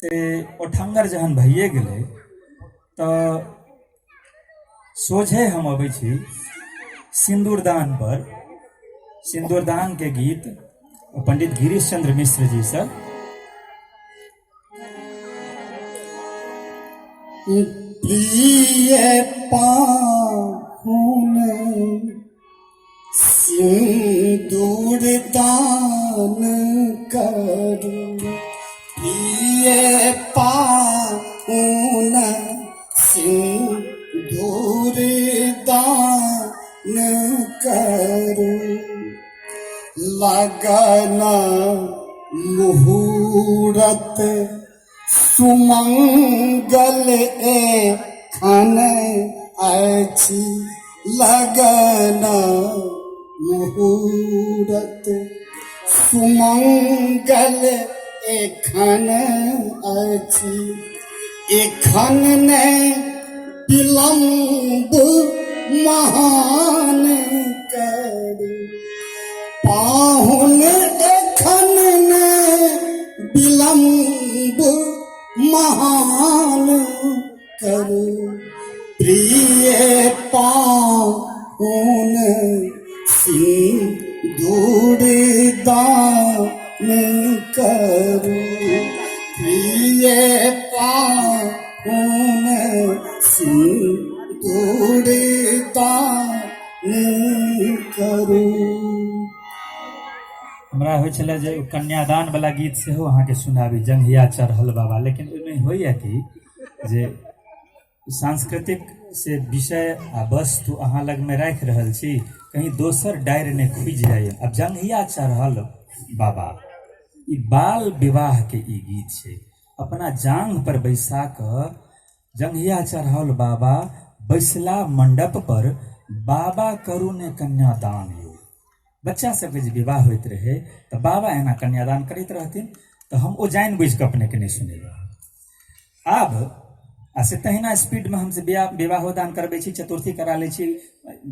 से ओठंगर जहन भइए गेलै तऽ सोझे हम अबै छी सिंदूरदान पर। सिंदूरदान के गीत पंडित गिरीश चंद्र मिश्र जी से। प्रिय पाहुन सिंदूर दान करू, प्रिय पाहुन सिंदूर दान करू। लगन मुहूर्त सुमंगल एखन अछि, लगन मुहूर्त सुमंगल एखन अछि। एखन ने विलम्ब महान करू, पाहुन एखन ने विलम्ब महान करू। प्रिय पाहुन सिंदूर दान करू, प्रिय पाहुन सिंदूर दान करू। हमरा होइ छलै जे कन्यादान वाला गीत सेहो अहाँके सुनाबी, जंघिया चढ़ल बाबा, लेकिन ओहिमे होइए कि जे सांस्कृतिक से विषय आ वस्तु अहाँ लगमे राखि रहल छी, कहीं दोसर डारि ने खुजि जाइए। अब जंघिया चढ़ल बाबा ई बाल विवाह के ई गीत छै। अपना जांघ पर बैसा कऽ जंघिया चढ़ल बाबा, बैसला मंडप पर बाबा करू ने कन्यादान यो। बच्चा सबके जे विवाह होइत रहे तऽ बाबा एना कन्यादान करैत रहथिन, तऽ हम ओ जानि बुझि कऽ अपने के नहीं सुनेलहुँ। आब आ से तहिना स्पीड में हमसे विवाहो दान करबै छी, चतुर्थी करा लै छी,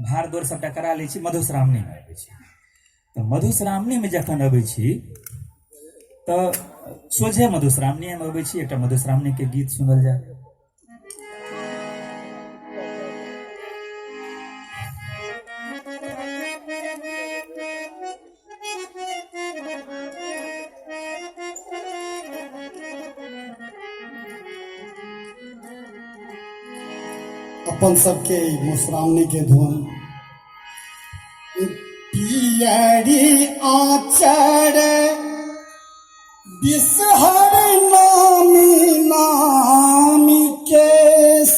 भार दौड़ सबटा करा लै छी, मधुश्रावणी में अबै छी। तऽ मधुश्रावणी में जखन अबै छी तऽ सोझे मधुश्रावणी में अबै छी, एकटा मधुश्रावणी के गीत सुनल जाय। अपन सबके मधुश्रावणी के धुन। पियरी आचर बिसहर नामी नामी केस,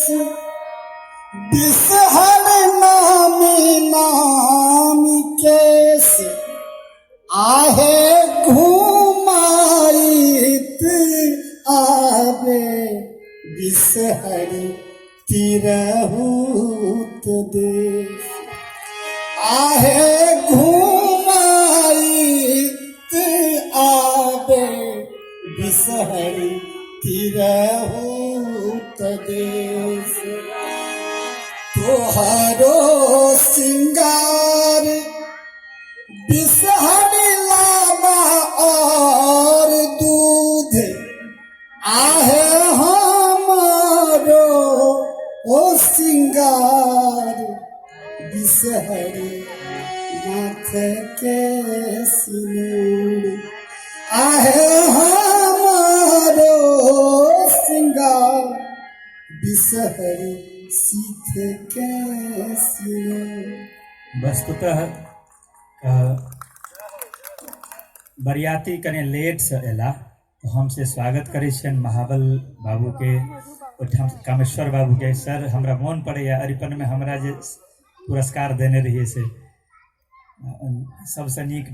बिसहर नामी नामी केस, आहे घुमाइत आवे बिसहरी तिरहुत देश। आहे घुमाइत आवे बिसहरी तिरहुत देश। तोहरो सिंगार बिसहरी लाबा और दूध, आहे ओ सिंगार बिसहरी माथ के सिंदूर। आहे हमारो सिंगार बिसहरी सीथ के सिंदूर। वस्तुतः बरियाती कने लेट से एला, तो हमसे स्वागत करै छियनि महाबल बाबू के, ओहिठाम कामेश्वर बाबू के। सर हमरा मोन पड़ैए अरिपन में हमरा जे पुरस्कार देने रहिए से सबसे नीक